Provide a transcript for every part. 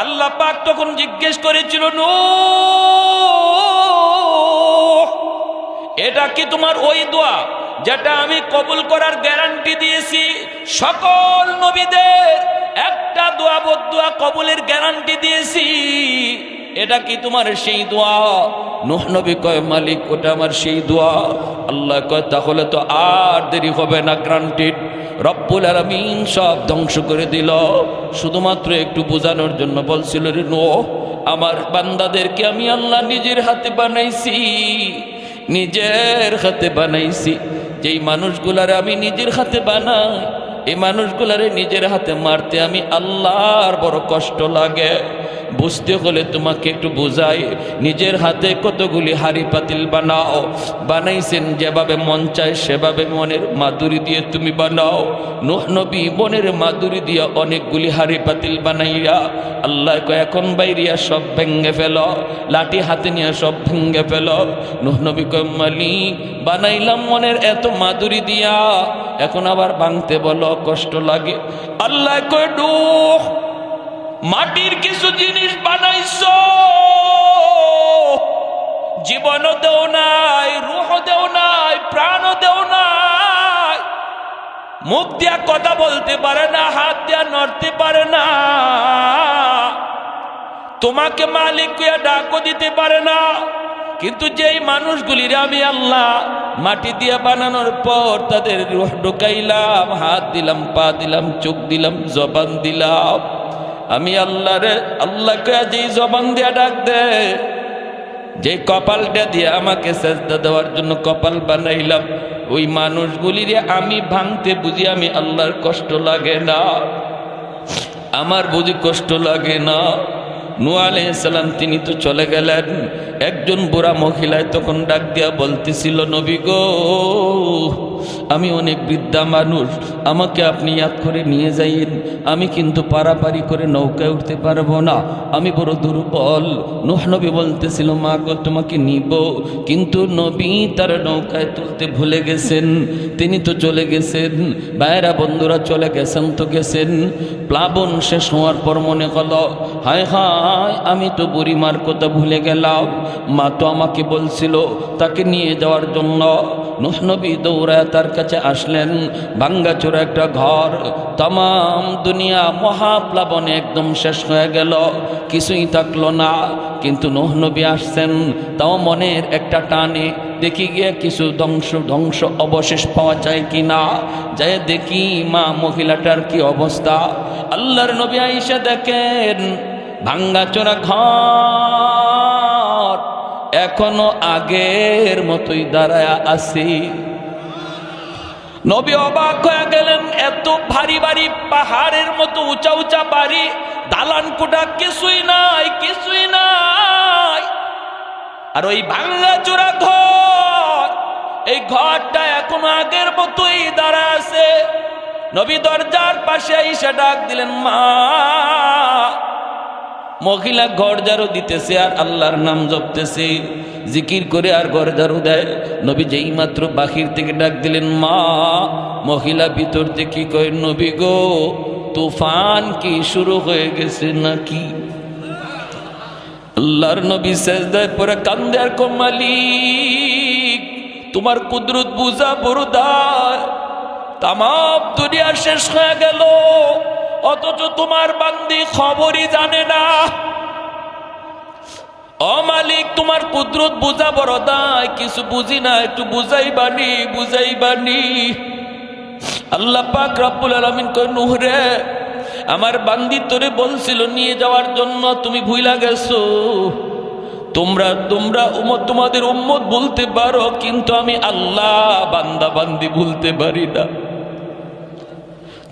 আল্লাহ পাক তখন জিজ্ঞেস করেছিল, নূহ, এটা কি তোমার ওই দোয়া যেটা আমি কবুল করার গ্যারান্টি দিয়েছি? সকল নবীদের একটা দোয়া বদদোয়া কবুলের গ্যারান্টি দিয়েছি, এটা কি তোমার সেই দোয়া? নূহ নবী কয়, মালিক, ওটা আমার সেই দোয়া। আল্লাহ কয়, তাহলে তো আর দেরি হবে না, গ্রান্টেড। রব্বুল আলামিন সব ধ্বংস করে দিল। শুধুমাত্র একটু বোঝানোর জন্য বলছিল, রে নূহ, আমার বান্দাদেরকে আমি আল্লাহ নিজের হাতে বানাইছি, নিজের হাতে বানাইছি। যেই মানুষগুলারে আমি নিজের হাতে বানাই, এই মানুষগুলারে নিজের হাতে মারতে আমি আল্লাহর বড় কষ্ট লাগে। বুঝতে হলে তোমাকে একটু বোঝাই, নিজের হাতে কতগুলি হাড়ি পাতিল বানাও, বানাইছেন যেভাবে মন চায় সেভাবে মনের মাধুরী দিয়ে তুমি বানাও। নূহ নবী মনের মাধুরী দিয়ে অনেকগুলি হাড়ি পাতিল বানাইয়া আল্লাহ কয়, এখন বাইরিয়া সব ভেঙ্গে ফেল, লাঠি হাতে নিয়ে সব ভেঙ্গে ফেল। নূহ নবী কয়, মালিক, বানাইলাম মনের এত মাধুরী দিয়া, এখন আবার ভাঙতে বলো, কষ্ট লাগে। আল্লাহ কয়, নূহ, মাটির কিছু জিনিস বানাইছো, জীবনও দেও নাই, রূহ দেও নাই, প্রাণও দেও নাই, মুখ দিয়া কথা বলতে পারে না, হাত দিয়া নড়তে পারে না, তোমাকে মালিক কইয়া ডাকও দিতে পারে না। কিন্তু যেই মানুষগুলির আমি আল্লাহ মাটি দিয়া বানানোর পর তাদের রূহ ঢুকাইলাম, হাত দিলাম, পা দিলাম, চোখ দিলাম, জবান দিলাম, আমি আল্লাহকে যেই জবান দিয়া ডাক দে, যে কপালটা দিয়ে আমাকে সেজদা দেওয়ার জন্য কপাল বানাইলাম, ওই মানুষগুলির আমি ভাঙতে বুঝি আমি আল্লাহর কষ্ট লাগে না? আমার বুঝি কষ্ট লাগে না? নূহ আলাইহিস সালাম তিনি তো চলে গেলেন। একজন বুড়া মহিলায় তখন ডাক দিয়া বলতেছিল, নবী গো, আমি অনেক বৃদ্ধা মানুষ, আমাকে আপনি ইয়াদ করে নিয়ে যাইন, আমি কিন্তু পারাপারি করে নৌকায় উঠতে পারবো না, আমি বড় দুর্বল। নূহ নবী বলতেছিল, মা গো, তোমাকে নিব, কিন্তু নবী তার নৌকায় তুলতে ভুলে গেছেন, তিনি তো চলে গেছেন। ভাইরা বন্ধুরা, চলে গেছেন তো গেছেন। প্লাবন শেষ হওয়ার পর মনে হলো, হায় হায়, আমি তো বুড়িমার কথা ভুলে গেলাম, মা তো আমাকে বলছিল তাকে নিয়ে যাওয়ার জন্য। নূহ নবী দৌড়ায় তার কাছে আসলেন। ভাঙ্গাচোরা একটা ঘর, তাম দুনিয়া মহাপ্লাবনে একদম শেষ হয়ে গেল, কিছুই থাকলো না। কিন্তু নূহ নবী আসছেন, তাও মনের একটা টানে দেখি গিয়ে কিছু ধ্বংস অবশেষ পাওয়া যায় কিনা। যায় দেখি মা মহিলাটার কি অবস্থা। আল্লাহর নবী আয়েশা দেখেন ভাঙ্গাচোরা ঘর এখনো আগের মতোই দাঁড়ায়া আছি। নবী অবাক হয়ে গেলেন, এত ভারী ভারী পাহাড়ের মতো উঁচা উঁচা বাড়ি, দালান কোঠা কিছুই নাই, কিছুই নাই। আর ওই ভাঙ্গাচোরা ঘর, এই ঘরটা এখনো আগের মতোই দাঁড়ায় আছে। নবী দরজার পাশে এসে ডাক দিলেন, মা। মহিলা ঘর ঝাড়ু দিতেছে আর আল্লাহর নাম জপতেছে, জিকির করে আর ঘর ঝাড়ু দেয়। নবী যেই মাত্র বাহির থেকে ডাক দিলেন, মা। মহিলা ভিতর থেকে কয়, নবী গো, তুফান কি শুরু হয়ে গেছে নাকি? আল্লাহর নবী সেজদায় পড়ে কান্দে আর কয়, মালিক, তোমার কুদরত বুঝা বড়দার, তাম দুনিয়া শেষ হয়ে গেল, অথচ তোমার বান্দি খবরই জানে না। ও মালিক, তোমার কুদরত বুঝা বড় দায়, কিছু বুঝি না, একটু বুঝাইবানি, বুঝাইবানি। আল্লাহ পাক রব্বুল আলামিন কয়, নূহ রে, আমার বান্দি তোরে বলছিল নিয়ে যাওয়ার জন্য, তুমি ভুইলা গেছো। তোমরা তোমাদের উম্মত বলতে পারো, কিন্তু আমি আল্লাহ বান্দা বান্দি ভুলতে পারি না।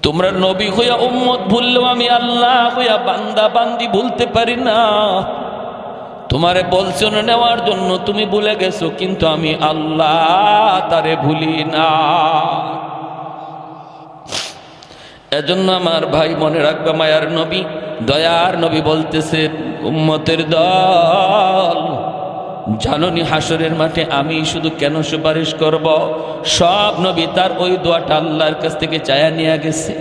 তোমরা নবী হইয়া উম্মত ভুললেও আমি আল্লাহ হইয়া বান্দা বান্দি ভুলতে পারি না। তোমারে বলছো নেওয়ার জন্য, তুমি ভুলে গেছো, কিন্তু আমি আল্লাহ তারে ভুলি না। এজন্য আমার ভাই মনে রাখবে, মায়ার নবী, দয়ার নবী বলতেছেন, উম্মতের দল, জাননি হাসরের মাঠে আমি শুধু কেন সুপারিশ করব? সব নবী তার ওই দোয়াটা আল্লাহর কাছ থেকে চায়া নিয়ে গেছে।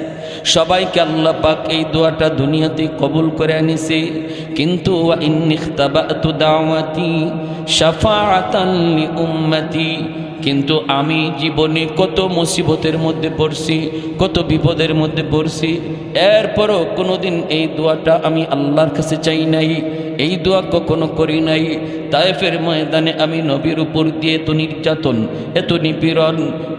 সবাইকে আল্লাহ পাক এই দোয়াটা দুনিয়াতে কবুল করে আনিছে। কিন্তু ওয়া ইন্নী ইখতাবাতু দাওয়াতি শাফাআতান লি উম্মতি, কিন্তু আমি জীবনে কত মুসিবতের মধ্যে পড়ছি, কত বিপদের মধ্যে পড়ছি, এরপরও কোনোদিন এই দোয়াটা আমি আল্লাহর কাছে চাই নাই, এই দোয়া কখনো করি নাই। তায়েফের ময়দানে আমি নবীর উপর দিয়ে এত নির্যাতন, এত নিপীড়ন,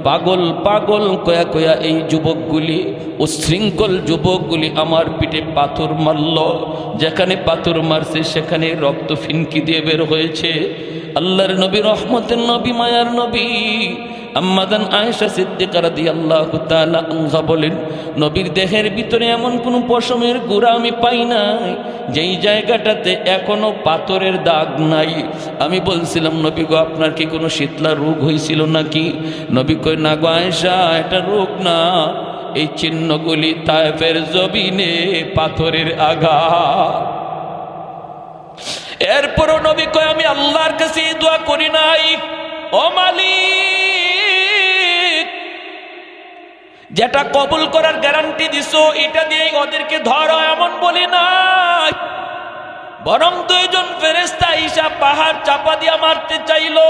পাগল পাগল কয়া কয়া এই যুবকগুলি, উশৃঙ্খল যুবকগুলি আমার পিঠে পাথর মারল। যেখানে পাথর মারছে সেখানে রক্ত ফিনকি দিয়ে বের হয়েছে। আল্লাহর নবী, রহমতের নবী, মায়ার নবী আম্মাদান আয়েশা সিদ্দিকা রাদিয়াল্লাহু তাআলা আনহা বলেন, নবীর দেহের ভিতরে এমন কোনো পশমের গুঁড়া আমি পাই নাই যেই জায়গাটাতে এখনো পাথরের দাগ নাই। আমি বলছিলাম, নবী গো, আপনার কি কোনো শীতলা রোগ হয়েছিল নাকি? নবী কই, না গো আয়েশা, এটা রোগ না, এই চিহ্নগুলি তায়েফের জমিনে পাথরের আঘাত। এরপরও নবী কয়, আমি আল্লাহর কাছে দোয়া করি নাই, ও মালিক, যেটা কবুল করার গ্যারান্টি দিছো এটা দিয়ে ওদেরকে ধরো, এমন বলি নাই। বরং দুইজন ফেরেশতা ঈসা পাহাড় চাপা দিয়া মারতে চাইলো।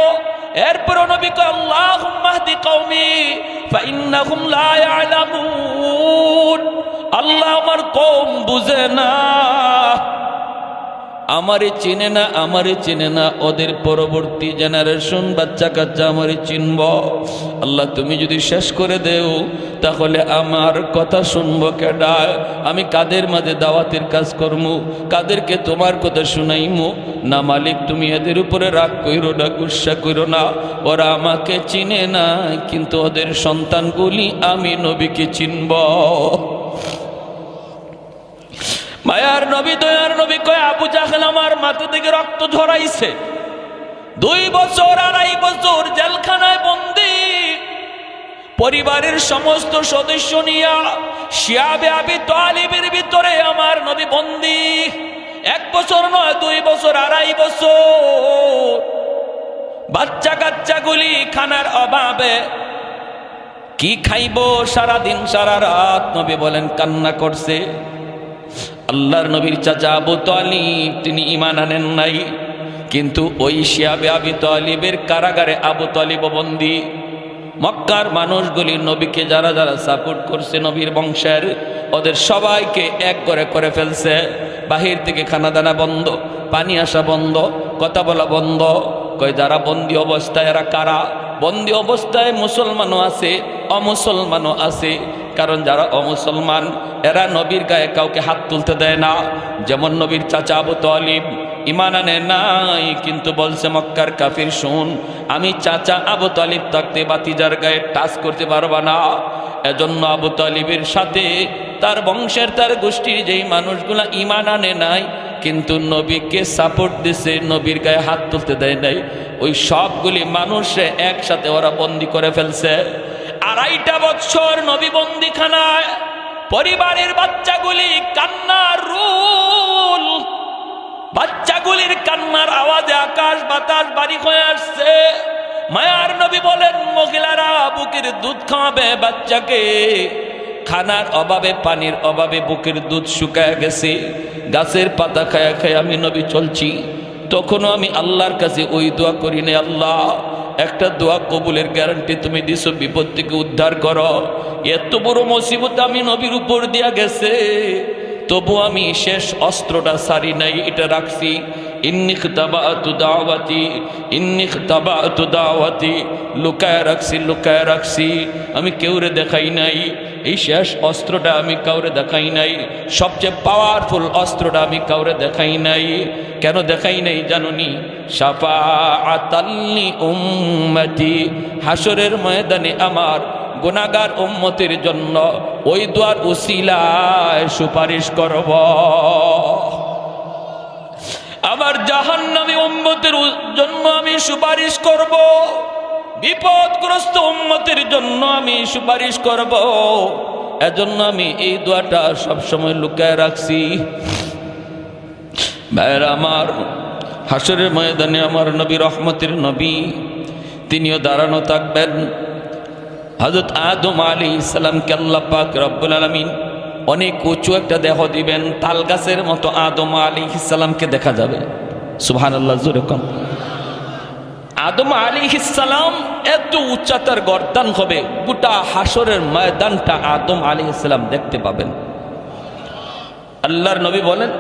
এরপরও নবী কয়, আল্লাহুম্মা হদি কওমি ফাইন্নাহুম লা ইয়ালামুন, আল্লাহ আমার কওম বুঝে না, আমারে চিনে না, আমারে চিনে না, ওদের পরবর্তী জেনারেশন বাচ্চা কাচ্চা আমারে চিনব। আল্লাহ তুমি যদি শেষ করে দেও তাহলে আমার কথা শুনবো কেডা? আমি কাদের মাঝে দাওয়াতের কাজ করবো, কাদেরকে তোমার কথা শুনাইমু? না মালিক, তুমি এদের উপরে রাগ কইরো না, গুসা কইরো না, ওরা আমাকে চিনে না, কিন্তু ওদের সন্তানগুলি আমি নবীকে চিনব। মায়ার নবী, দয়ার নবী কয়, আবু জাহেল আমার মাথা থেকে রক্ত ঝরাইছে, 2 বছর 2.5 বছর জেলখানায় বন্দী, পরিবারের সমস্ত সদস্য নিয়া শিয়াবে আবি তালিবের ভিতরে আমার নবী বন্দী। 1 বছর নয়, 2 বছর 2.5 বছর। বাচ্চা কাচ্চাগুলি খানার অভাবে কি খাইব, সারাদিন সারা রাত নবী বলেন কান্না করছে। আল্লাহর নবীর চাচা আবু তালিব তিনি ঈমান আনেন নাই, কিন্তু ওই শিয়াবে আবি তালিবের কারাগারে আবু তালিব বন্দী। মক্কার মানুষগুলি নবীকে যারা যারা সাপোর্ট করছে নবীর বংশের, ওদের সবাইকে এক করে ফেলছে। বাহির থেকে খানা দানা বন্ধ, পানি আসা বন্ধ, কথা বলা বন্ধ। কয় যারা বন্দী অবস্থায়, এরা কারা? বন্দী অবস্থায় মুসলমানও আছে, অমুসলমানও আছে। কারণ যারা অমুসলমান এরা নবীর গায়ে কাউকে হাত তুলতে দেয় না। যেমন নবীর চাচা আবু তালিব ঈমান আনে নাই, কিন্তু বলছে মক্কার কাফির, শুন, আমি চাচা আবু তালিব থাকতে বাতিজার গায়ে টাচ করতে পারবা না। এজন্য আবু তালিবের সাথে তার বংশের, তার গোষ্ঠীর যেই মানুষগুলা ঈমান আনে নাই কিন্তু নবীকে সাপোর্ট দিছে, নবীর গায়ে হাত তুলতে দেয় নাই, ওই সবগুলি মানুষে একসাথে ওরা বন্দি করে ফেলছে। 2.5 বছর নবী বন্দিখানায়, পরিবারের বাচ্চাগুলি কান্নার রোল, বাচ্চাগুলির কান্নার আওয়াজে আকাশ বাতাস বাড়ি হয়ে আসছে। মায়ার নবী বলেন, মহিলারা বুকের দুধ খাওয়াবে বাচ্চাকে, খানার অভাবে, পানির অভাবে বুকের দুধ শুকায় গেছে। গাছের পাতা খায়া খায়া আমি নবী চলছি, তখনও আমি আল্লাহর কাছে ওই দোয়া করি না, আল্লাহ একটা দোয়া কবুলের গ্যারান্টি তুমি দিছো, বিপদ থেকে উদ্ধার করো। এত বড় মুসিবত আমি নবীর উপর দিয়া গেছে, তবু আমি শেষ অস্ত্রটা সারি নাই, এটা রাখছি। ইন্নী ইখতাবাতু দাওয়াতি, ইন্নী ইখতাবাতু দাওয়াতি, লুকায় রাখছি, আমি কেউরে দেখাই নাই। এই শেষ অস্ত্রটা আমি কাউরে দেখাই নাই, সবচেয়ে পাওয়ারফুল অস্ত্রটা আমি কাউরে দেখাই নাই। কেন দেখাই নাই জানুনি? শাফাআতাল লি উম্মতি, হাসরের ময়দানে আমার গুনাহগার উম্মতের জন্য ওই দোয়ার উসিলায় সুপারিশ করব। আমার জাহান্নামী উম্মতের জন্য আমি সুপারিশ করব, বিপদগ্রস্ত উম্মতের জন্য আমি সুপারিশ করব। এজন্য আমি এই দোয়াটা সবসময় লুকায় রাখছি। ভাইরা আমার, হাসরের ময়দানে আমার নবী, রহমতের নবী, তিনিও দাঁড়ানো থাকবেন। হযরত আদম আলাইহিস সালামকে আল্লাহ পাক রব্বুল আলামিন অনেক উঁচু একটা দেহ দিবেন, তাল গাছের মতো আদম আলাইহিস সালামকে দেখা যাবে। সুবহানাল্লাহ, জোরে কম। আদম আলাইহিস সালাম এত উচ্চতার গর্দান হবে, গোটা হাসরের ময়দানটা আদম আলাইহিস সালাম দেখতে পাবেন। আল্লাহর নবী বলেন,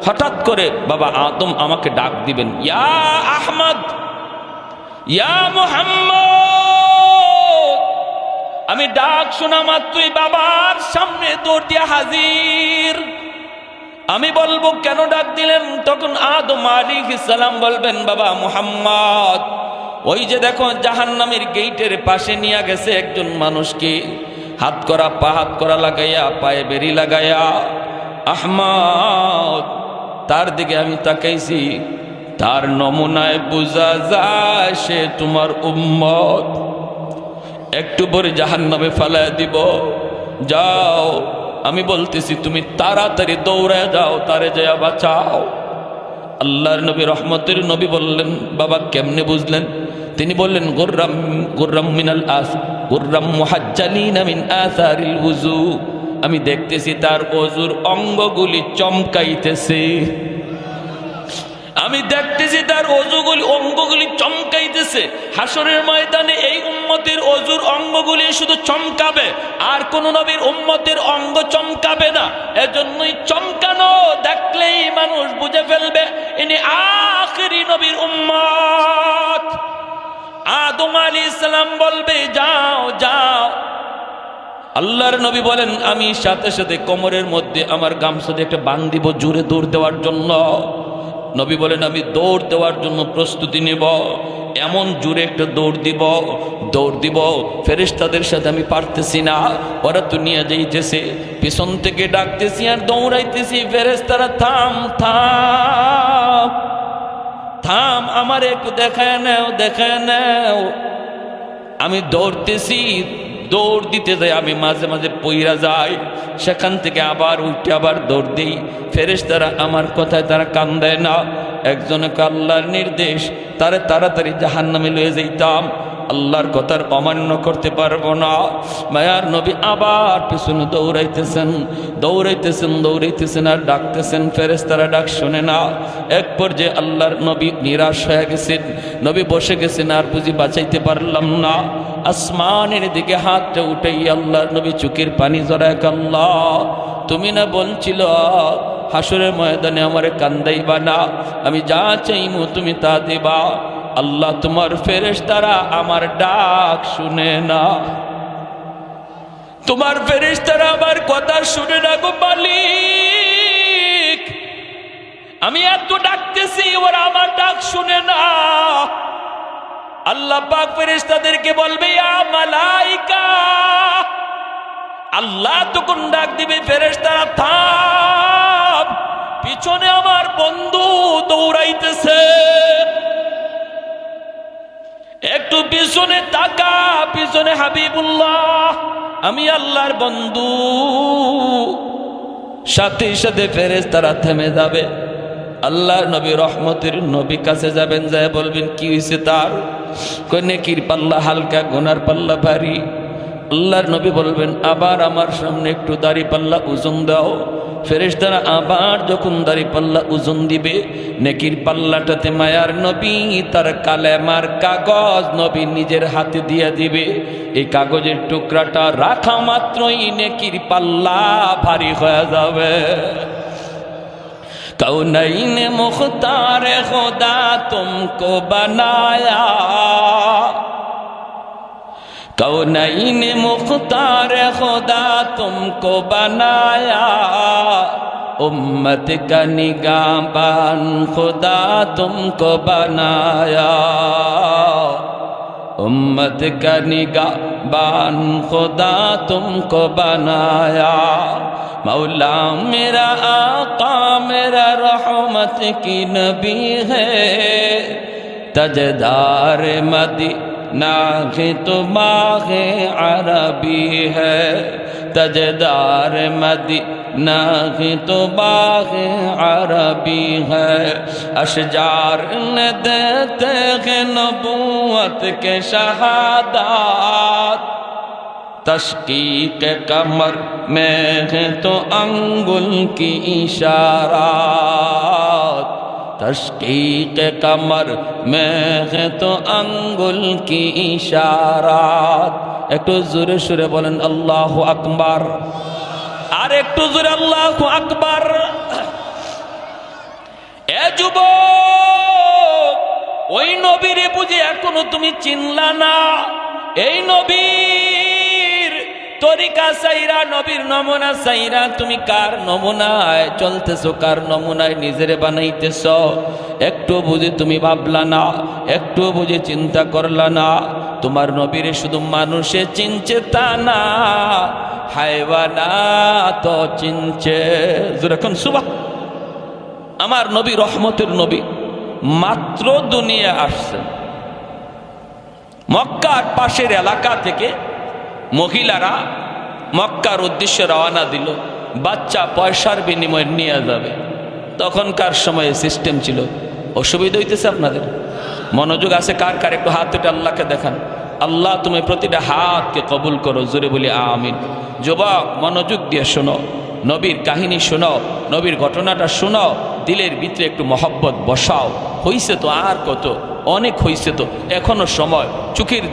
হঠাৎ করে বাবা আদম আমাকে ডাক দিবেন, ইয়া আহমদ, ইয়া মুহাম্মদ। আমি ডাক শোনা মাত্রই বাবার সামনে দৌড় দিয়া হাজির। আমি বলবো কেন ডাক দিলেন? তখন আদম আলাইহিস সালাম বলবেন, বাবা মুহাম্মদ, ওই যে দেখো জাহান্নামের গেটের পাশে নিয়ে গেছে একজন মানুষকে, হাত করা পা হাত করা লাগাইয়া, পায়ে বেরি লাগাইয়া। আহমদ, তার দিকে আমি তাকাইছি, তার নমুনায় বোঝা যায় সে তোমার উম্মত। একটু পরে জাহান্নামে ফালায় দিব। যাও, আমি বলতেছি তুমি তাড়াতাড়ি দৌড়ে যাও, তারে যায় বাঁচাও। আল্লাহর নবী রহমতের নবী বললেন, বাবা কেমনে বুঝলেন? তিনি বললেন, গুররাম মিনাল আস গুররাম মুহাজ্জালিনা মিন আসারিল উযু। আমি দেখতেছি তার ওযুর অঙ্গগুলি চমকাইতেছে। আমি দেখতেছি তার অঙ্গগুলি চমকাইতেছে। হাসরের ময়দানে এই উম্মতের ওযুর অঙ্গগুলি শুধু চমকাবে, আর কোন নবীর উম্মতের অঙ্গ চমকাবে না। এজন্যই চমকানো দেখলেই মানুষ বুঝে ফেলবে ইনি আখিরি নবীর উম্মত। আদম আলাইহিস সালাম বলবে, যাও যাও। আল্লাহর নবী বলেন, আমি সাথে সাথে কোমরের মধ্যে আমার গামছা দিয়ে একটা বাঁধ দিব জোরে দৌড় দেওয়ার জন্য। নবী বলেন, আমি দৌড় দেওয়ার জন্য প্রস্তুতি নেব। এমন জোরে একটা দৌড় দিব, ফেরেশতাদের সাথে আমি পারতেছি না, ওরা তো নিয়ে যাইতেছে। পিছন থেকে ডাকতেছি আর দৌড়াইতেছি, ফেরেশতারা থাম থাম থাম, আমার একটু দেখায় নাও। আমি দৌড়তেছি, দৌড় দিতে যাই, আমি মাঝে মাঝে পইরা যাই, সেখান থেকে আবার উঠে আবার দৌড় দিই। ফেরেশতারা আমার কথায় তারা কান দেয় না। একজনকে আল্লাহর নির্দেশ, তারে তাড়াতাড়ি জাহান্নামে লয়ে যাইতাম, আল্লাহর কথার অমান্য করতে পারবো না। মায়ার নবী আবার পিছনে দৌড়াইতেছেন আর ডাকতেছেন, ফেরেশতারা ডাক শোনে না। এক পর্যায়ে আল্লাহর নবী নিরাশ হয়ে গেছেন, নবী বসে গেছেন, আর বুঝি বাঁচাইতে পারলাম না। আসমানের দিকে হাতটা উঠাই আল্লাহর নবী চোখের পানি জড়ায়, আল্লাহ তুমি না বলছিল হাসরের ময়দানে আমারে কান্দাইবা না, আমি যা চাইমু তুমি তা দেবা। আল্লাহ তোমার ফেরেশতারা আমার ডাক শুনে না, তোমার ফেরেশতারা আমার কথা শুনে না গো মালিক। আমি এত ডাকতেছি, ওরা আমার ডাক শুনে না। আল্লাহ পাক ফেরেশতাদেরকে বলবে, ইয়া মালাইকা। আল্লাহ তখন ডাক দিবে, ফেরেশতারা থাম, পিছনে আমার বন্ধু দৌড়াইতেছে, একটু পিছনে তাকা, পিছনে হাবিবুল্লাহ, আমি আল্লাহর বন্ধু। সাথে সাথে ফেরেশতারা থেমে যাবে। আল্লাহর নবী রহমতের নবী কাছে যাবেন, যায় বলবেন, কি হয়েছে তার? কই নেকির পাল্লা হালকা, গুনার পাল্লা ভারী। আল্লাহর নবী বলবেন, আবার আমার সামনে একটু দাড়ি পাল্লা ওজন দাও। ফেরেশতারা আবার যখন দাড়ি পাল্লা ওজন দিবে, নেকির পাল্লাটাতে মায়ার নবী তার কালেমার কাগজ নবী নিজের হাতে দিয়ে দিবে। এই কাগজের টুকরাটা রাখা মাত্রই নেকির পাল্লা ভারী হয়ে যাবে। कौनैन मुख्तार खुदा तुमको बनाया, कौनैन मुख्तार खुदा तुमको बनाया, उम्मत का निगाहबान खुदा तुमको बनाया, उम्मत का निगाहबान खुदा तुमको बनाया। मौला मेरा आका मेरा रहमत की नबी है, तजदार मदीना के तो माहे अरबी है, तजदार मदीना के तो माहे अरबी है। अशजार ने देते हैं नबूवत के शहादत, तशकीक कमर में है तो अंगुल की इशारात, तशकीक कमर में है तो अंगुल की इशारात। একটু জোরে সুরে বলেন আল্লাহু আকবার, আর একটু জোরে আল্লাহু আকবার। এ যুবক, ওই নবীরে বুঝে এখনো তুমি চিনলা না? এই নবীর তরিকা সাইরা, নবীর নমুনা সাইরা তুমি কার নমুনায় চলতেছো, কার নমুনায় নিজেরে বানাইতেছ? একটু বুঝে তুমি ভাবলা না, একটু বুঝে চিন্তা করলা না? তোমার নবীরে শুধু মানুষে চিনছে তা না, হায়ওয়ানাত চিনছে। যেরকম সুবহান, আমার নবী রহমতের নবী মাত্র দুনিয়া আসছেন, মক্কার পাশের এলাকা থেকে মহিলারা মক্কার উদ্দেশ্যে রওনা দিল। বাচ্চা পয়সার বিনিময়ে নিয়ে যাবে। তখনকার সময়ে সিস্টেম ছিল। অসুবিধা হইতেছে আপনাদের? মনোযোগ আছে কার কার? একটু হাত উঠে আল্লাহকে দেখান। আল্লাহ তুমি প্রতিটা হাতকে কবুল করো, জোরে বলি আমিন। যুবক, মনোযোগ দিয়ে শোনো, নবীর কাহিনী শোনো, নবীর ঘটনাটা শোনো, দিলের ভিতরে একটু মহব্বত বসাও। হইছে তো আর কত, অনেক হইছে তো, এখনো সময়। চোখের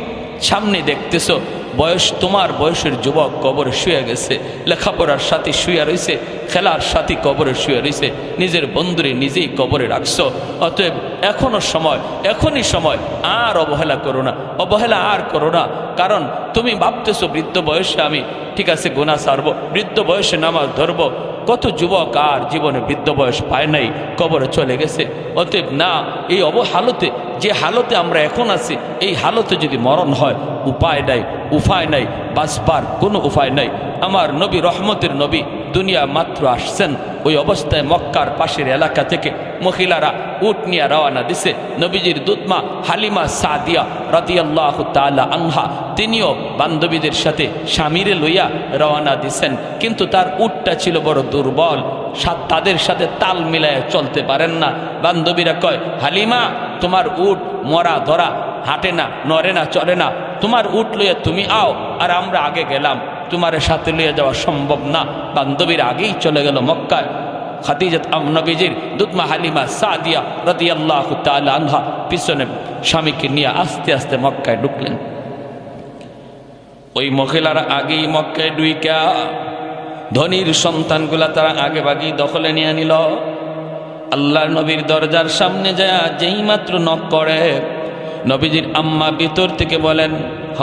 সামনে দেখতেছো বয়স, তোমার বয়সের যুবক কবরে শুয়ে গেছে, লেখাপড়ার সাথে শুয়ে রয়েছে, খেলার সাথে কবরে শুয়ে রয়েছে, নিজের বন্ধুরে নিজেই কবরে রাখছো। অতএব এখনো সময়, এখনই সময়। আর অবহেলা করো না, অবহেলা আর করো না। কারণ তুমি ভাবতেছো বৃদ্ধ বয়সে আমি ঠিক আছে গুনাহ ছাড়বো, বৃদ্ধ বয়সে নামাজ ধরবো। কত যুবক আর জীবনে বৃদ্ধ বয়স পায় নাই, কবরে চলে গেছে। অতএব না, এই অবহালতে, যে হালতে আমরা এখন আছি, এই হালতে যদি মরণ হয়, উপায় নাই, উপায় নাই, বাঁচবার কোনো উপায় নাই। আমার নবী রহমতের নবী দুনিয়া মাত্র আসছেন। ওই অবস্থায় মক্কার পাশের এলাকা থেকে মহিলারা উট নিয়ে রওনা দিছে। নবীজির দুধমা হালিমা সাদিয়া রাদিয়াল্লাহু তাআলা আনহা, তিনিও বান্ধবীদের সাথে স্বামীরে লইয়া রওনা দিছেন। কিন্তু তার উটটা ছিল বড় দুর্বল, তাদের সাথে তাল মিলায় চলতে পারেন না। বান্ধবীরা কয়, হালিমা তোমার উট মরা ধরা, হাঁটে না, নড়ে না, চলে না, তোমার উট লইয়া তুমি আও, আর আমরা আগে গেলাম, তোমার সাথে লইয়া যাওয়া সম্ভব না। বান্ধবীর আগেই চলে গেল মক্কায়। খাদিজাত নবীজির দুধমা হালিমা সাদিয়া রাদিয়াল্লাহু তাআলা আনহা পিছনে স্বামীকে নিয়ে আস্তে আস্তে মক্কায় ঢুকলেন। ওই মহিলারা আগেই মক্কায় ঢুইকা ধনীর সন্তানগুলা তারা আগে ভাগেই দখলে নিয়ে নিল। আল্লাহর নবীর দরজার সামনে যায় যেই মাত্র নক করে, নবীজির আম্মা ভিতর থেকে বলেন, হ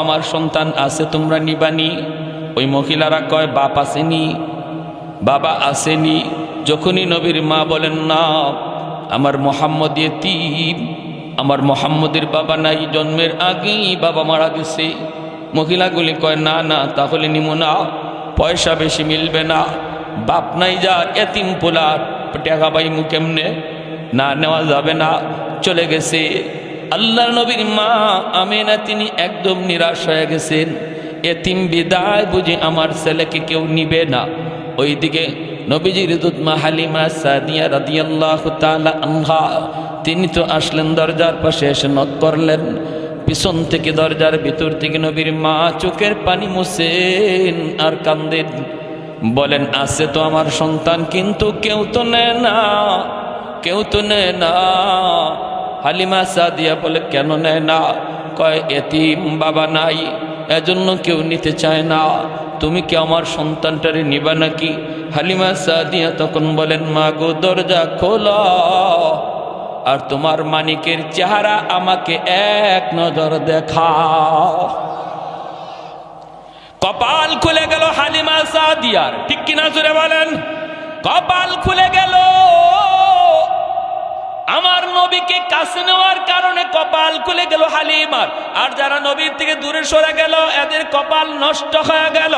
আমার সন্তান আছে, তোমরা নিবানি? ওই মহিলারা কয়, বাপ আসেনি, বাবা আসেনি। যখনই নবীর মা বলেন, না আমার মোহাম্মদ ইয়েতীম, আমার মোহাম্মদের বাবা নাই, জন্মের আগেই বাবা মারা গেছে। মহিলাগুলি কয়, না না, তাহলে নিমো না, পয়সা বেশি মিলবে না, বাপ নাই যার, এতিম পোলার টাকা পাইমু কেমনে, না নেওয়া যাবে না, চলে গেছে। আল্লাহর নবীর মা আমিনা তিনি একদম নিরাশ হয়ে গেছেন। এতিম বিদায় বুঝি আমার ছেলেকে কেউ নিবে না। ওইদিকে নবীজির দুধমা হালিমা সাদিয়া রাদিয়াল্লাহু তাআলা আনহা, তিনি তো আসলেন, দরজার পাশে এসে নক করলেন। পিছন থেকে দরজার ভিতর থেকে নবীর মা চোখের পানি মুছেন আর কান্দেন, বলেন, আছে তো আমার সন্তান, কিন্তু কেউ তো নেয় না, কেউ তো নেয় না। হালিমা সাদিয়া বলে, কেন নেয় না? কয়, এতিম বাবা নাই, এজন্য কেউ নিতে চায় না। তুমি কি আমার সন্তানটারে নিবা নাকি? হালিমা সাদিয়া তখন বলেন, মা গো, দরজা খোলা, আর তোমার মানিকের চেহারা আমাকে এক নজর দেখাও। কপাল খুলে গেল হালিমা সাদিয়ার, ঠিক কিনা জোরে বলেন? কপাল খুলে গেল। আমার নবীকে কাছে নেওয়ার কারণে কপাল খুলে গেল হালিমার। আর যারা নবীর থেকে দূরে সরে গেল, এদের কপাল নষ্ট হয়ে গেল।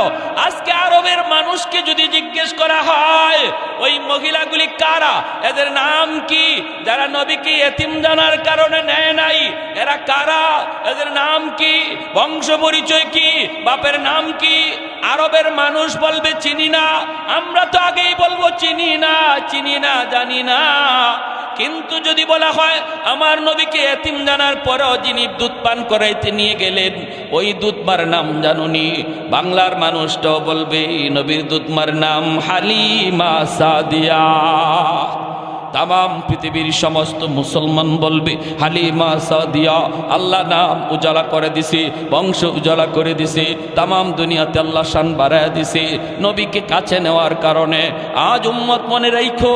আজকে আরবের মানুষকে যদি জিজ্ঞেস করা হয় ওই মহিলাগুলি কারা, এদের নাম কি, যারা নবীকে এতিম জানার কারণে নেয় নাই, এরা কারা, এদের নাম কি, বংশ পরিচয় কি, বাপের নাম কি? আরবের মানুষ বলবে চিনি না। আমরা তো আগেই বলবো চিনি না, চিনি না, জানি না। কিন্তু যদি বলা হয় আমার নবীকে এতিম জানার পরেও যিনি দুধ পান করাইতে নিয়ে গেলেন ওই দুধমার নাম জানুনি, বাংলার মানুষটাও বলবে নবীর দুধমার নাম হালিমা সাদিয়া। তাম পৃথিবীর সমস্ত মুসলমান বলবে হালিমা সাদিয়া। আল্লাহ নাম উজালা করে দিছে, বংশ উজালা করে দিছে, তাম দুনিয়াতে আল্লাহ শান বাড়ায় দিছে নবীকে কাছে নেওয়ার কারণে। আজ উম্মত মনে রাখো,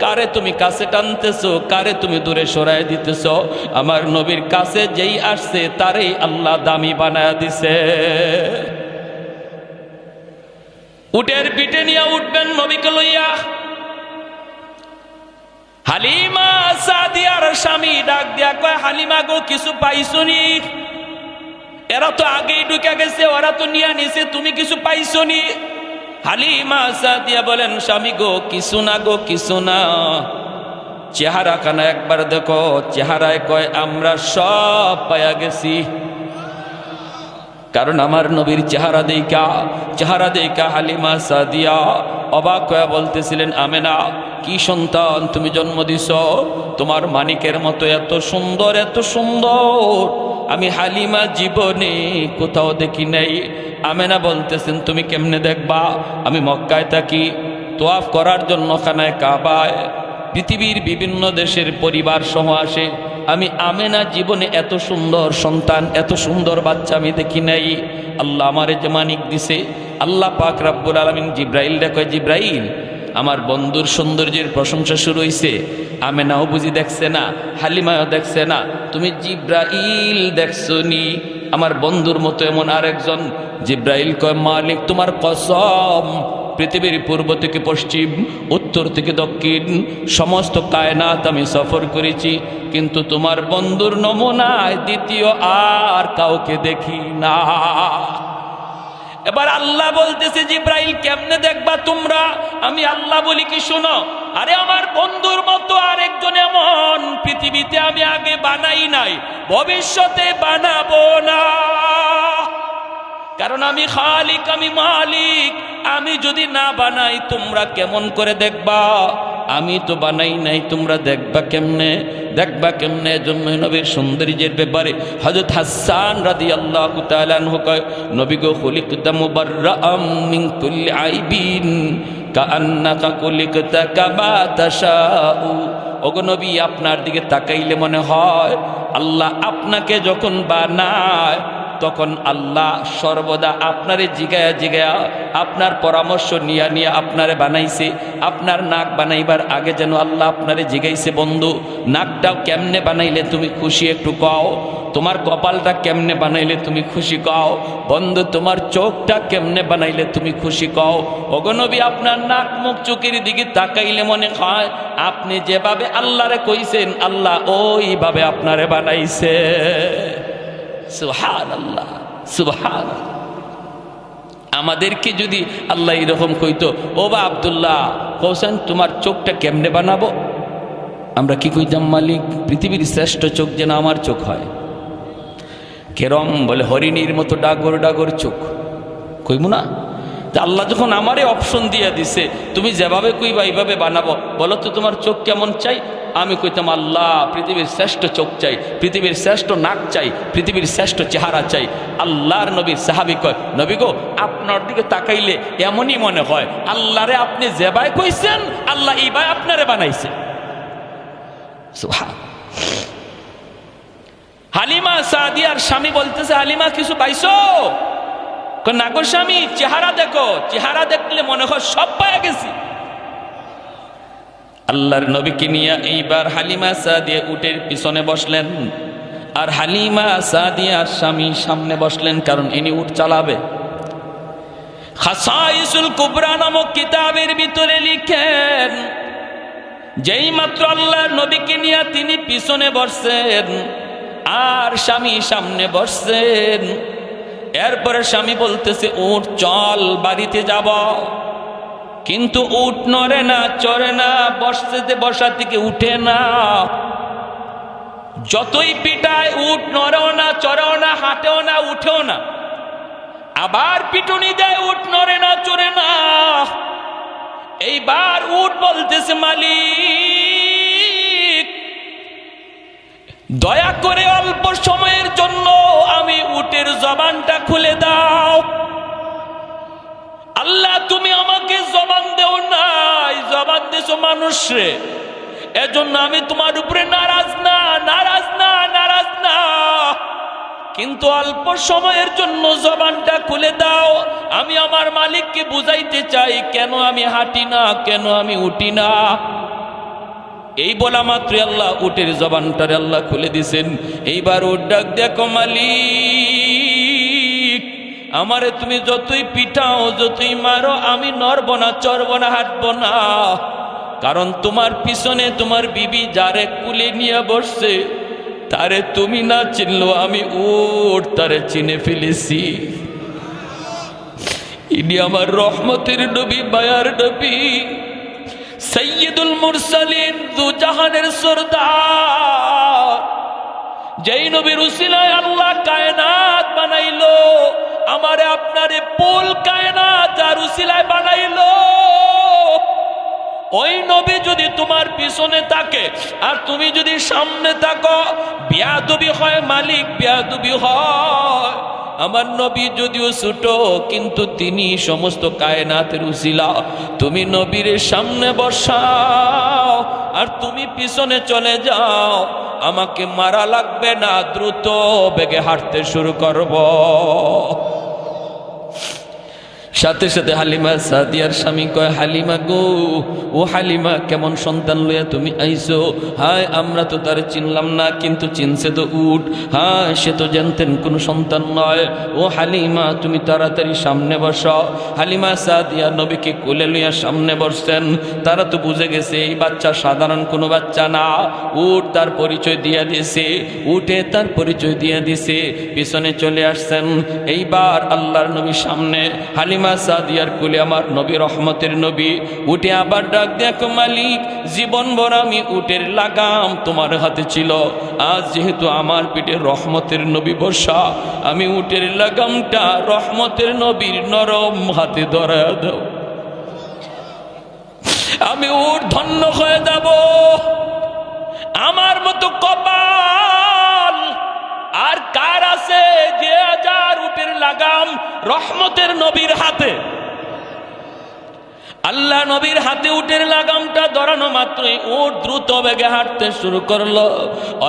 কারে তুমি কাছে টানতেছো, কারে তুমি দূরে সরায় দিতেছো। আমার নবীর কাছে যেই আসছে তারই আল্লাহ দামি বানায় দিছে। উটের পিঠে নিয়ে উঠবেন নবীকে লইয়া। হালিমা সাদিয়ার স্বামী ডাক দিয়া কয় হালিমা গো কিছু পাইছনি? এরা তো আগেই ঢুকে গেছে, ওরা তো নিয়ে নিছে, তুমি কিছু পাইছনি? হালিমা সাদিয়া বলেন স্বামী গো কিছু না গো কিছু না। চেহারা খানা একবার দেখো, চেহারায় কয় আমরা সব পাইয়া গেছি। কারণ আমার নবীর চেহারা দেখা হালিমা সাদিয়া অবাক হয়ে বলতেছিলেন আমেনা কি সন্তান তুমি জন্ম দিছ, তোমার মানিকের মতো এত সুন্দর এত সুন্দর আমি হালিমা জীবনে কোথাও দেখি নাই। আমেনা বলতেছেন তুমি কেমনে দেখবা, আমি মক্কায় থাকি, তোয়াফ করার জন্য খানায় কাবায় পৃথিবীর বিভিন্ন দেশের পরিবার সহ আসে, আমি আমেনা জীবনে এত সুন্দর সন্তান এত সুন্দর বাচ্চা আমি দেখি নাই। আল্লাহ আমারে যে মানিক দিছে। আল্লাহ পাক রব্বুল আলামিন জিব্রাইল কয় জিব্রাইল আমার বন্ধুর সৌন্দর্যের প্রশংসা শুরু হইছে, আমেনাও বুঝি দেখছে না, হালিমাও দেখছে না, তুমি জিব্রাইল দেখছনি আমার বন্ধুর মতো এমন আরেকজন? জিব্রাইল কয় মালিক তোমার কসম, পৃথিবীর পূর্ব থেকে পশ্চিম উত্তর থেকে দক্ষিণ সমস্ত কায়নাত আমি সফর করেছি, কিন্তু তোমার বন্ধুর নমুনায় দ্বিতীয় আর কাউকে দেখি না। এবার আল্লাহ বলতেছে জিব্রাইল কেমনে দেখবা তোমরা? আমি আল্লাহ বলি কি শোনো, আরে আমার বন্ধুর মতো আরেকজন এমন পৃথিবীতে আমি আগে বানাই নাই, ভবিষ্যতে বানাবো না। কারণ আমি খালিক, আমি মালিক, আমি যদি না বানাই তোমরা কেমন করে দেখবা? আমি তো বানাই নাই, তোমরা দেখবা কেমনে? জন্য নবীর সৌন্দর্যের ব্যাপারে হযরত হাসান রাদিয়াল্লাহু তাআলা আনহু কয় নবী গো খুলিকতা মুবাররাআম মিন কুল্লি আইবিন কাআন্নাকা খুলিকতা কামা তাশাউ। ওগো নবী আপনার দিকে তাকাইলে মনে হয় আল্লাহ আপনাকে যখন বানায় তখন আল্লাহ সর্বদা আপনারে জিগায়া জিগায়া আপনার পরামর্শ নিয়া নিয়া আপনারে বানাইছে। আপনার নাক বানাইবার আগে যেন আল্লাহ আপনারে জিগাইছে বন্ধু নাকটাও কেমনে বানাইলে তুমি খুশি একটু কও, তোমার কপালটা কেমনে বানাইলে তুমি খুশি কও, বন্ধু তোমার চোখটা কেমনে বানাইলে তুমি খুশি কও। ওগো নবী আপনার নাক মুখ চোখের দিকে তাকাইলে মনে হয় আপনি যেভাবে আল্লাহরে কইছেন আল্লাহ ওইভাবে আপনারে বানাইছে। সুবহানাল্লাহ সুবহানাল্লাহ। আমাদেরকে যদি আল্লাহ এরকম কইতো ও বা আব্দুল্লাহ হোসেন তোমার চোখটা কেমনে বানাবো, আমরা কি কইতাম মালিক পৃথিবীর শ্রেষ্ঠ চোখ যেন আমার চোখ হয়। কেরম বলে হরিণীর মতো ডাগর ডাগর চোখ কইবো না? তা আল্লাহ যখন আমারে অপশন দিয়ে দিছে তুমি যেভাবে কইবা এইভাবে বানাবো, বলো তো তোমার চোখ কেমন চাই? আমি কইতাম আল্লাহ পৃথিবীর শ্রেষ্ঠ চোখ চাই, পৃথিবীর শ্রেষ্ঠ নাক চাই, পৃথিবীর শ্রেষ্ঠ চেহারা চাই। আল্লাহর নবীর সাহাবী কয় নবী গো আপনার দিকে তাকাইলে এমনই মনে হয় আল্লাহরে আপনি যেভাবে কইছেন আল্লাহ এইভাবে আপনারে বানাইছে। সুবহান। হালিমা সাদিয়ার স্বামী বলতেছে হালিমা কিছু পাইছো? না গো স্বামী চেহারা দেখো, চেহারা দেখলে মনে হয় সব পাওয়া গেছি। আল্লাহর নবীকে নিয়ে এইবার হালিমা সাদিয়া উটের পিছনে বসলেন আর হালিমা সাদিয়ার স্বামী সামনে বসলেন, কারণ ইনি উট চালাবে। খাসাইসুল কুবরা নামক কিতাবের ভিতরে লিখেন যেই মাত্র আল্লাহর নবীকে নিয়ে তিনি পিছনে বসছেন আর স্বামী সামনে বসছেন, এরপরে স্বামী বলতেছে উট চল বাড়িতে যাব, কিন্তু উট নড়ে না চড়ে না, বসা থেকে উঠে না, যতই পিটায় উট নড়েও না চড়েও না হাঁটেও না উঠেও না, আবার পিটুনি দেয় উট নড়ে না চড়ে না। এইবার উট বলতেছে মালিক অল্প সময়ের জন্য আমি উটের জবানটা খুলে দাও। আল্লাহ তুমি আমাকে জবান দেও নাই, জবান দিছো মানুষরে, এজন্য আমি তোমার উপরে নারাজ না, নারাজ না, নারাজ না, কিন্তু অল্প সময়ের জন্য জবানটা খুলে দাও। আমি আমার মালিককে বুঝাইতে চাই কেন আমি হাঁটি না, কেন আমি উঠি না। এই বলা মাত্রই আল্লাহ উটের জবানটারে আল্লাহ খুলে দিছেন। এইবার উট ডাক দেখো, মালিক আমারে তুমি যতই পিটাও, যতই মারো, আমি নড়ব না, চড়ব না, হাঁটব না, কারণ তোমার পিছনে তোমার বিবি যারে কুলে নিয়ে বসছে তারে তুমি না চিনলো, আমি উট তারে চিনে ফেলেছি। ইনি আমার রহমতের নবী, মায়ার নবী, সৈয়দুল মুরসালিন, দু জাহানের সরদার, যেই নবীর উসিলায় আল্লাহ কায়নাত বানাইলো, আমারে আপনারে পুল কায়নাত যার উসিলায় বানাইলো, ওই নবী যদি তোমার পিছনে থাকে আর তুমি যদি সামনে থাকো, বিয়াদবি হয় মালিক, বিয়াদবি হয়। আমার নবী যদিও ছোট, কিন্তু তিনি সমস্ত কায়নাতের উসিলা। তুমি নবীর সামনে বসাও আর তুমি পিছনে চলে যাও, আমাকে মারা লাগবে না, দ্রুত বেগে হাঁটতে শুরু করব। সাথে সাথে হালিমা সাদিয়ার স্বামী কয়, হালিমা গো, ও হালিমা কেমন সন্তান লইয়া তুমি আইছো? হায় আমরা তো তার চিনলাম না, কিন্তু চিনছে তো উট। হায় সে তো জানতেন কোনো সন্তান নয়। ও হালিমা তুমি তাড়াতাড়ি সামনে বসো। হালিমা সাদিয়া নবীকে কোলে লইয়া সামনে বসছেন। তারা তো বুঝে গেছে এই বাচ্চা সাধারণ কোনো বাচ্চা না, উট তার পরিচয় দিয়া দিছে, উটে তার পরিচয় দিয়া দিছে। পিছনে চলে আসছেন। এইবার আল্লাহর নবী সামনে, হালিমা সাদিয়ার কুলে আমার নবী, রহমতের নবী। উঠে আবার ডাক দেখো, মালিক জীবন ভর আমি উটের লাগাম তোমার হাতে ছিল, আজ যেহেতু আমার পিঠে রহমতের নবী বসা, আমি উটের লাগামটা রহমতের নবীর নরম হাতে ধরা দাও, আমি উট ধন্য হয়ে যাব। আমার মতো কপাল আর কার আছে যে হাজার উটের লাগাম রহমতের নবীর হাতে? আল্লাহ নবীর হাতে উটের লাগামটা ধরানো মাত্রই উট দ্রুত বেগে হাঁটতে শুরু করলো।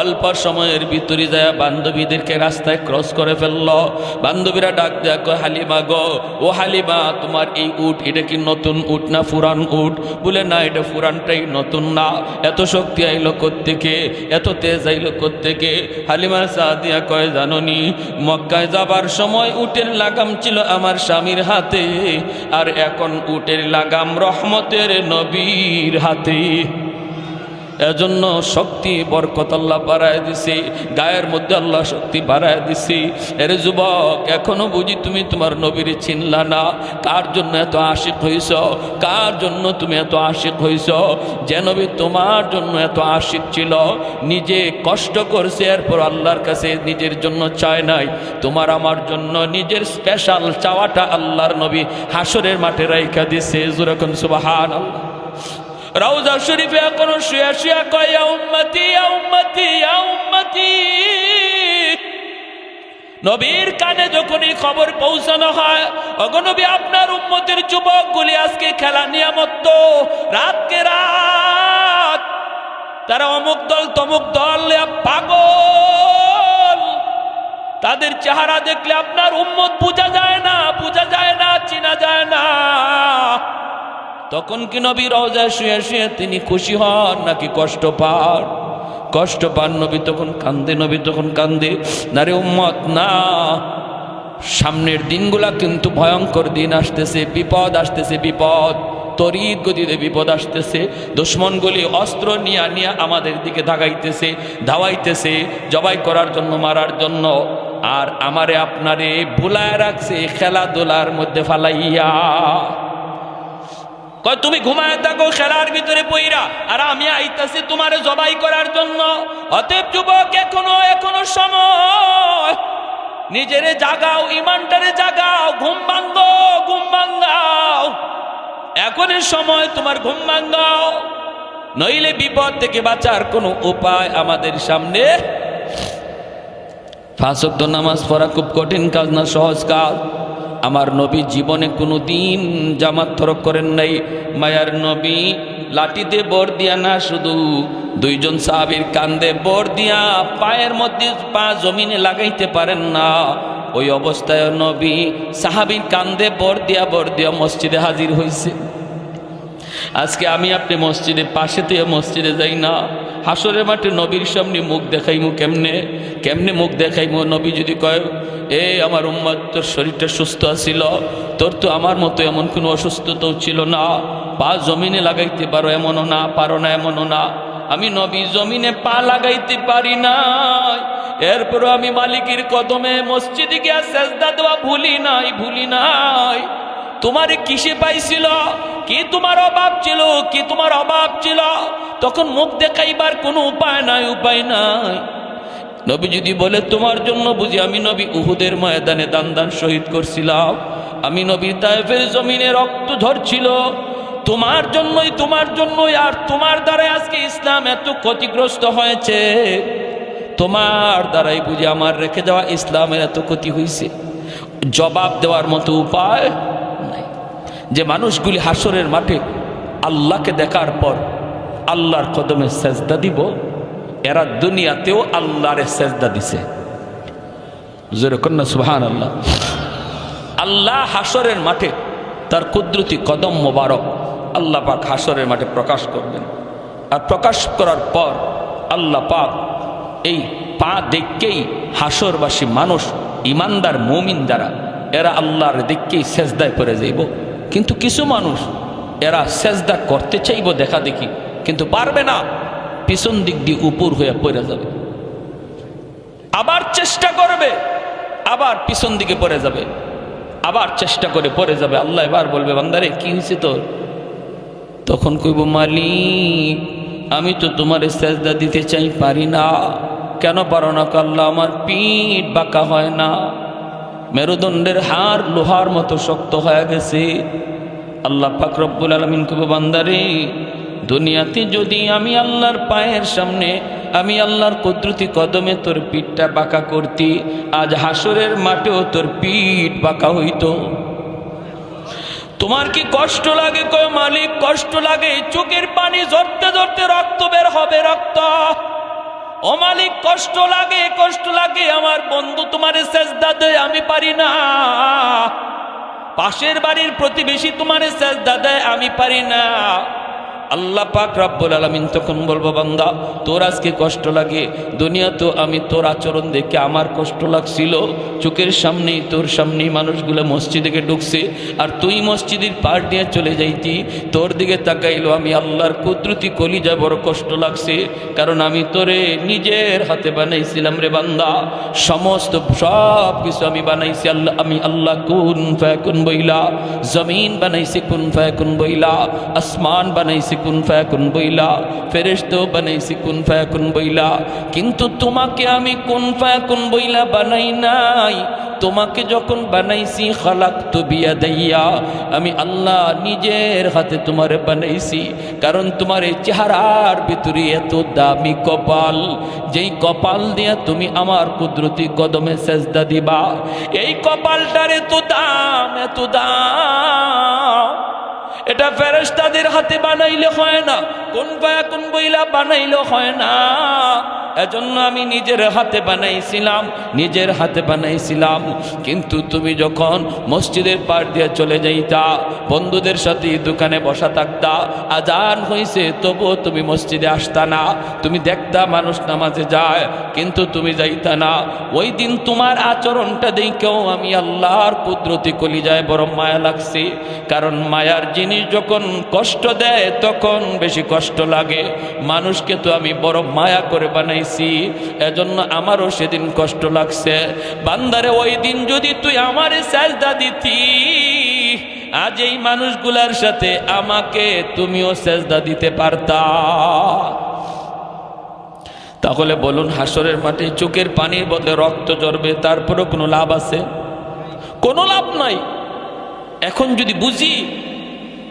অল্প সময়ের ভিতরে যায় বান্ধবীদেরকে রাস্তায় ক্রস করে ফেললো। বান্ধবীরা ডাক দেখো, হালিমা গো, ও হালিমা তোমার এই উট এটা কি নতুন উট না পুরান উট? বলে না, এটা পুরানটাই, নতুন না। এত শক্তি আইলো কোত্থেকে, এত তেজ আইলো কোত্থেকে? হালিমা সাদিয়া কয়, জাননি মক্কায় যাবার সময় উটের লাগাম ছিল আমার স্বামীর হাতে, আর এখন উটের লাগাম রহমতের নবীর হাতে। এজন্য শক্তি বরকত আল্লাহ বাড়ায় দিছে, গায়ের মধ্যে আল্লাহ শক্তি বাড়ায় দিছে। এরে যুবক, এখনো বুঝি তুমি তোমার নবীর চিনলা না? কার জন্য এত আশিক হইছ? কার জন্য তুমি এত আশিক হইছ? যে নবী তোমার জন্য এত আশিক ছিল, নিজে কষ্ট করছে, এরপর আল্লাহর কাছে নিজের জন্য চায় নাই, তোমার আমার জন্য নিজের স্পেশাল চাওয়াটা আল্লাহর নবী হাসরের মাঠে রাইখা দিছে। যখন সুবহানাল্লাহ। রওজা শরীফে এখনো শুয়া শুয়া কয়, ইয়া উম্মতি, ইয়া উম্মতি, ইয়া উম্মতি। নবীর কানে যখন এই খবর পৌঁছানো হয়, ওগো নবী আপনার উম্মতের যুবকগুলি আজকে খেলা নিয়ামত, রাতকে রাত তারা অমুক দল তমুক দল পাগল, তাদের চেহারা দেখলে আপনার উম্মত বোঝা যায় না, বোঝা যায় না, চিনা যায় না। তখন কি নবী রওজায় শুয়ে শুয়ে তিনি খুশি হন নাকি কষ্ট পান? কষ্ট পান। নবী তখন কান্দে, নবী তখন কান্দে। না রে উম্মত, না, সামনের দিনগুলা কিন্তু ভয়ঙ্কর দিন আসতেছে, বিপদ আসতেছে, বিপদ তড়িৎ গতিতে বিপদ আসতেছে। দুশ্মনগুলি অস্ত্র নিয়ে নিয়ে আমাদের দিকে ধাগাইতেছে, ধাওয়াইতেছে, জবাই করার জন্য, মারার জন্য। আর আমারে আপনারে ভুলায় রাখছে খেলাধুলার মধ্যে ফালাইয়া। কয় তুমি ঘুমায় থাকো খেলার ভিতরে পইরা, আর আমি আইতাছি তোমারে জবাই করার জন্য। অতএব যুবক, এখনো সময়, নিজেরে জাগাও, ইমানটারে জাগাও, ঘুম ভাঙ্গো, ঘুম ভাঙ্গাও, এখনই সময় তোমার ঘুম ভাঙ্গাও, নইলে বিপদ থেকে বাঁচার কোনো উপায় আমাদের সামনে 5 ওয়াক্ত নামাজ পড়া খুব কঠিন কাজ না, সহজ কাজ। আমার নবী জীবনে কোনো দিন জামাত তরক করেন নাই। মায়ার নবী লাঠিতে বর দিয়া না, শুধু 2 জন সাহাবীর কান্দে বর দিয়া পায়ের মধ্যে পা জমিনে লাগাইতে পারেন না। ওই অবস্থায় নবী সাহাবীর কান্দে বর দিয়া মসজিদে হাজির হয়েছে। আজকে আমি আপনি মসজিদে পাশে থেকে মসজিদে যাই না, হাসরের মাঠে নবীর সামনে মুখ দেখাইমু কেমনে মুখ দেখাইমু? নবী যদি কয়, এ আমার উম্মত, তোর শরীরটা সুস্থ আছিল, তোর তো আমার মতো এমন কোনো অসুস্থতাও ছিল না, পা জমিনে লাগাইতে পারো এমনও না, পারো না এমনও না। আমি নবী জমিনে পা লাগাইতে পারি না, এরপরও আমি মালিকের কদমে মসজিদে গিয়া সেজদা দেওয়া ভুলি নাই। তোমারে কিসে পাইছিল? কি তোমার অভাব ছিল? তখন মুখ দেখাইবার কোনো উপায় নাই। নবী যদি বলে তোমার জন্য বুঝি আমি নবী উহুদের ময়দানে দান শহীদ করছিলাম, আমি নবী তায়েফের জমিনে রক্ত ঝরছিল তোমার জন্যই, আর তোমার দ্বারাই আজকে ইসলাম এত ক্ষতিগ্রস্ত হয়েছে, তোমার দ্বারাই বুঝি আমার রেখে যাওয়া ইসলামের এত ক্ষতি হয়েছে। জবাব দেওয়ার মতো উপায় নাই। যে মানুষগুলি হাসরের মাঠে আল্লাহকে দেখার পর আল্লাহর কদমে সেজদা দিব, এরা দুনিয়াতেও আল্লাহর সেজদা দিছে। জোরে কন্যা সুবহানাল্লাহ। আল্লাহ হাসরের মাঠে তার কুদরতি কদম মোবারক আল্লাহ পাক হাসরের মাঠে প্রকাশ করবেন। আর প্রকাশ করার পর আল্লাহ পাক এই পা দেখকেই হাসরবাসী মানুষ, ইমানদার মুমিন যারা, এরা আল্লাহর দেখকেই সেজদায় পড়ে যাইব। কিন্তু কিছু মানুষ এরা সেজদা করতে চাইব দেখা দেখি, কিন্তু পারবে না, পিছন দিক দিয়ে উপর হয়ে পড়ে যাবে। আবার চেষ্টা করবে, আবার পিছন দিকে পড়ে যাবে, আবার চেষ্টা করে পড়ে যাবে। আল্লাহ এবার বলবে, বান্দারে কি হয়েছে তোর? তখন কইব, মালিক আমি তো তোমার সেজদা দিতে চাই, পারি না। কেন পারো না? আল্লাহ আমার পিঠ বাঁকা হয় না, মেরুদণ্ডের হাড় লোহার মতো শক্ত হয়ে গেছে। আল্লাহ পাক রব্বুল আলামিন কইব, বান্দারে দুনিয়াতে যদি আমি আল্লাহর পায়ের সামনে, আমি আল্লাহর কুদরতি কদমে তোর পিঠটা বাঁকা করতি, আজ হাসরের মাঠেও তোর পিঠ বাঁকা হইতো। তোমার কি কষ্ট লাগে? কয় মালিক কষ্ট লাগে, চোখের পানি ঝরতে ঝরতে রক্ত বের হবে, রক্ত। ও মালিক কষ্ট লাগে, আমার বন্ধু তোমারে সেজদা দেয়, আমি পারি না। পাশের বাড়ির প্রতিবেশী তোমারে সেজদা দেয়, আমি পারি না। আল্লাহ পাক রব্বুল আলামিন তখন বলবো, বান্দা তোর আজকে কষ্ট লাগে, দুনিয়া তো আমি তোর আচরণ দেখে আমার কষ্ট লাগছিল, চোখের সামনেই তোর সামনেই মানুষগুলো মসজিদে ঢুকছে, আর তুই মসজিদের পার দিয়ে চলে যাইতি, তোর দিকে তাকাইলো আমি আল্লাহর কুদরতি কলিজা, বড় কষ্ট লাগছে, কারণ আমি তোরে নিজের হাতে বানাইছিলাম রে বান্দা। সমস্ত সব কিছু আমি বানাইছি আল্লাহ, আমি আল্লাহ কুন ফায়াকুন বইলা, জমিন বানাইছি কুন ফায়াকুন বইলা, আসমান বানাইছি কুন ফায়াকুন বইলা, ফেরেশতা বানাইছি কুন ফায়াকুন বইলা। কিন্তু তোমাকে আমি কুন ফায়াকুন বইলা বানাই নাই, তোমাকে যখন বানাইছি খালাকতু বিয়াদাইয়া, আমি আল্লাহ নিজের হাতে তোমারে বানাইছি। কারণ তোমার এই চেহারার ভিতরে এত দামি কপাল, যেই কপাল দিয়া তুমি আমার কুদরতি কদমে সেজদা দিবা, এই কপালটার এত দাম, এত দাম। এটা ফেরেশতাদের হাতে বানাইলে হয় না, কুন ফায়াকুন বইলা বানাইলে হয় না। এজন্য আমি নিজের হাতে বানাইছিলাম। কিন্তু তুমি যখন মসজিদের পার দিয়ে চলে যাইতা, বন্ধুদের সাথে দোকানে বসা থাকতা, আজান হইছে তবুও তুমি মসজিদে আসতা না, তুমি দেখতা মানুষ নামাজে যায় কিন্তু তুমি যাইতা না। ওই দিন তোমার আচরণটা দেখেও আমি আল্লাহর কুদরতি কলিজায় বড় মায়া লাগছে। কারণ মায়ার জিনিস যখন কষ্ট দেয় তখন বেশি কষ্ট লাগে। মানুষকে তো আমি বড় মায়া করে বানাই, এজন্য আমারও সেদিন কষ্ট লাগছে। বান্দারে ওই দিন যদি তুই আমারে সেজদা দিতি, আজ এই মানুষগুলার সাথে আমাকে তুমিও সেজদা দিতে পারতা। তাহলে বলুন, হাসরের মাঠে চোখের পানির বদলে রক্ত ঝরবে, তারপরও কোনো লাভ আছে? কোনো লাভ নাই। এখন যদি বুঝি,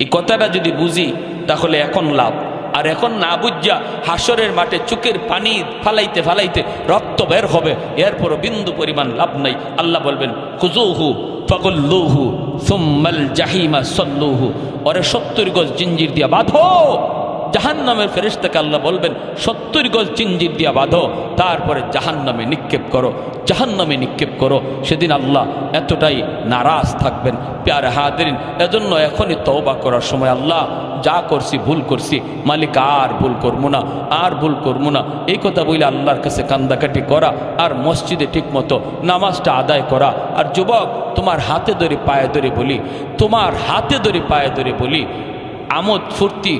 এই কথাটা যদি বুঝি, তাহলে এখন লাভ। আর এখন না বুঝা হাসরের মাঠে চোখের পানি ফালাইতে ফালাইতে রক্ত বের হবে, এরপরও বিন্দু পরিমাণ লাভ নাই। আল্লাহ বলবেন খুযুহু ফাগুল্লুহু সুম্মাল জাহিমা সাল্লুহু, ওরে 70 গজ জিঞ্জির দিয়া বাঁধো। জাহান্নামের ফেরেশতাকে আল্লাহ বলবেন 70 গজ জিঞ্জির দিয়া বাঁধো, তারপরে জাহান্নামে নিক্ষেপ করো, জাহান্নামে নিক্ষেপ করো। সেদিন আল্লাহ এতটাই নারাজ থাকবেন। প্যারে হাদিরিন, এজন্য এখনই তওবা করার সময়, আল্লাহ যা করছি ভুল করছি, মালিক আর ভুল করবো না, আর ভুল করবো না, এই কথা বলে আল্লাহর কাছে কান্দাকাটি করা, আর মসজিদে ঠিকমতো নামাজটা আদায় করা। আর যুবক, তোমার হাতে ধরে পায়ে ধরে বলি, তোমার হাতে ধরে পায়ে ধরে বলি, আমোদ ফুর্তি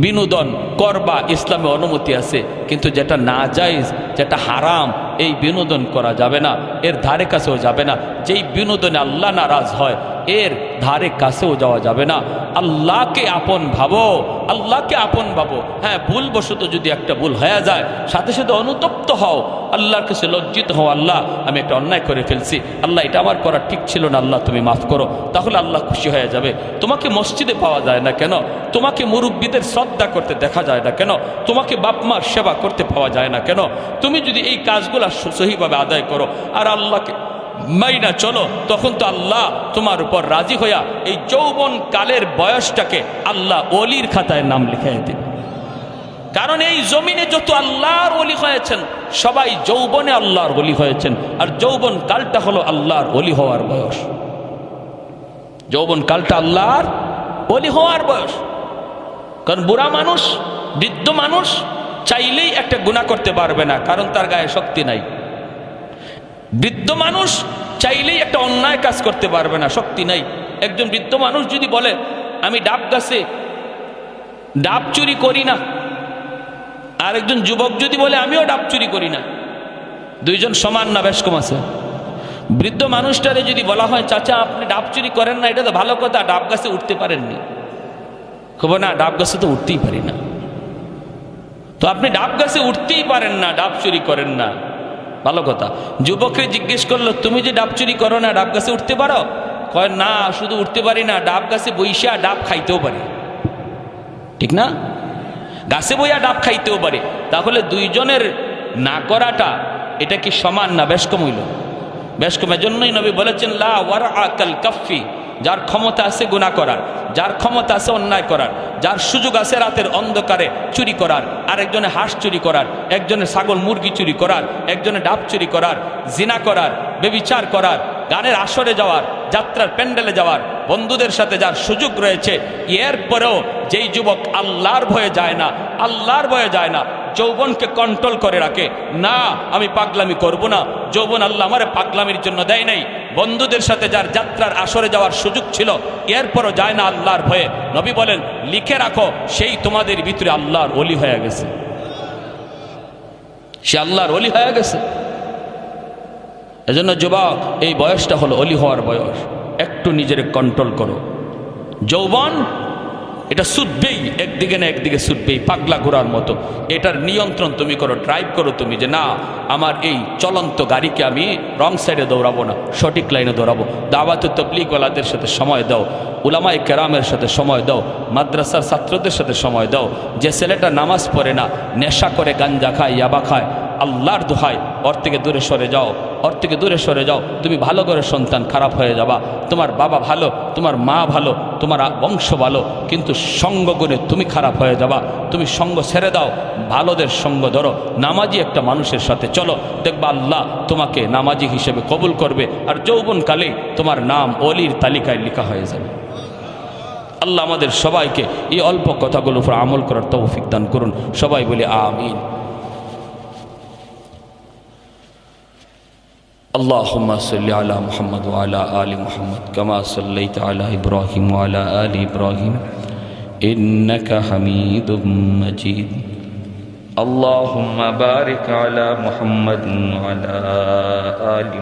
বিনোদন করবা, ইসলামে অনুমতি আছে, কিন্তু যেটা নাজায়েজ, যেটা হারাম, এই বিনোদন করা যাবে না, এর ধারে কাছেও যাবে না। যেই বিনোদনে আল্লাহ নারাজ হয়, এর ধারে কাছেও যাওয়া যাবে না। আল্লাহকে আপন ভাবো, আল্লাহকে আপন ভাবো। হ্যাঁ, ভুলবশত যদি একটা ভুল হয়ে যায়, সাথে সাথে অনুতপ্ত হও, আল্লাহর কাছে লজ্জিত হও, আল্লাহ আমি একটা অন্যায় করে ফেলছি, আল্লাহ এটা আমার করা ঠিক ছিল না, আল্লাহ তুমি মাফ করো। তাহলে আল্লাহ খুশি হয়ে যাবে। তোমাকে মসজিদে পাওয়া যায় না কেন? তোমাকে মুরব্বীদের শ্রদ্ধা করতে দেখা যায় না কেন? তোমাকে বাপ মার সেবা করতে পাওয়া যায় না কেন? তুমি যদি এই কাজগুলো সহিভাবে আদায় করো আর আল্লাহকে মাইনা চলো, তখন তো আল্লাহ তোমার উপর রাজি হইয়া এই যৌবন কালের বয়সটাকে আল্লাহ ওলির খাতায় নাম লিখাইয়া দিন। কারণ এই জমিনে যত আল্লাহর ওলি হয়েছেন, সবাই যৌবনে আল্লাহর ওলি হয়েছেন। আর যৌবন কালটা হলো আল্লাহর ওলি হওয়ার বয়স। যৌবন কালটা আল্লাহর ওলি হওয়ার বয়স। কারণ বুড়া মানুষ, বৃদ্ধ মানুষ চাইলেই একটা গুনাহ করতে পারবে না, কারণ তার গায়ে শক্তি নাই। বৃদ্ধ মানুষ চাইলেই একটা অন্যায় কাজ করতে পারবে না, শক্তি নাই। একজন বৃদ্ধ মানুষ যদি বলে আমি ডাব গাছে ডাব চুরি করি না, আর একজন যুবক যদি বলে আমিও ডাব চুরি করি না, দুইজন সমান না বেশ কম আছে? বৃদ্ধ মানুষটারে যদি বলা হয় চাচা আপনি ডাব চুরি করেন না, এটা তো ভালো কথা, ডাব গাছে উঠতে পারেননি, খবর না ডাব গাছে তো উঠতেই পারি না। তো আপনি ডাব গাছে উঠতেই পারেন না, ডাব চুরি করেন না, ভালো কথা। যুবককে জিজ্ঞেস করলো তুমি যে ডাব চুরি করো না, ডাব গাছে উঠতে পারো? কয় না, শুধু উঠতে পারি না, ডাব গাছে বইসা ডাব খাইতেও পারি। ঠিক না? গাছে বইয়া ডাব খাইতেও পারে। তাহলে দুইজনের না করাটা এটা কি সমান না বেশ কম হইল? বেশ কম। এজন্যই নবী বলেছেন লা ওয়ারআ কাল কাফি, যার ক্ষমতা আছে গুনাহ করার, যার ক্ষমতা আছে অন্যায় করার, যার সুযোগ আছে রাতের অন্ধকারে চুরি করার, আর একজনে হাঁস চুরি করার, একজনে ছাগল মুরগি চুরি করার, একজনে ডাব চুরি করার, জিনা করার, বেবিচার করার, গানের আসরে যাওয়ার, যাত্রার প্যান্ডেলে যাওয়ার, বন্ধুদের সাথে যার সুযোগ রয়েছে, এরপরেও যেই যুবক আল্লাহর ভয়ে যায় না, আল্লাহর ভয়ে যায় না, যৌবনকে কন্ট্রোল করে রাখে, না আমি পাগলামি করব না, যৌবন আল্লাহ আমারে পাগলামির জন্য দেয় নাই। বন্ধুদের সাথে যার যাত্রার আসরে যাওয়ার সুযোগ ছিল, এরপরও যায় না আল্লাহর ভয়ে, নবী বলেন লিখে রাখো সেই তোমাদের ভিতরে আল্লাহর ওলি হয়ে গেছে, সে আল্লাহর ওলি হয়ে গেছে। এজন্য যুবক, এই বয়সটা হলো ওলি হওয়ার বয়স। একটু নিজের কন্ট্রোল করো। যৌবন এটা ছুটবেই, একদিকে না একদিকে ছুটবেই, পাগলা ঘোড়ার মতো। এটার নিয়ন্ত্রণ তুমি করো, ড্রাইভ করো তুমি, যে না আমার এই চলন্ত গাড়িকে আমি রং সাইডে দৌড়াবো না, সঠিক লাইনে দৌড়াবো। দাওয়াত তাবলীগওয়ালাদের সাথে সময় দাও, উলামায়ে কেরামের সাথে সময় দাও, মাদ্রাসার ছাত্রদের সাথে সময় দাও। যে ছেলেটা নামাজ পড়ে না, নেশা করে, গাঞ্জা খায়, ইয়াবা খায়, আল্লাহর দোহাই ওর থেকে দূরে সরে যাও, ওর থেকে দূরে সরে যাও। তুমি ভালো করে সন্তান, খারাপ হয়ে যাবা। তোমার বাবা ভালো, তোমার মা ভালো, তোমার বংশ ভালো, কিন্তু সঙ্গ গুণে তুমি খারাপ হয়ে যাবা। তুমি সঙ্গ ছেড়ে দাও, ভালোদের সঙ্গ ধরো, নামাজি একটা মানুষের সাথে চলো, দেখবা আল্লাহ তোমাকে নামাজি হিসেবে কবুল করবে। আর যৌবনকালে তোমার নাম ওলির তালিকায় লেখা হয়ে যাবে। আল্লাহ আমাদের সবাইকে এই অল্প কথাগুলোর উপর আমল করার তৌফিক দান করুন। সবাই বলি আমিন। اللهم صل على محمد وعلى آل محمد كما صليت على إبراهيم وعلى آل إبراهيم إنك حميد مجيد اللهم بارك على محمد وعلى آل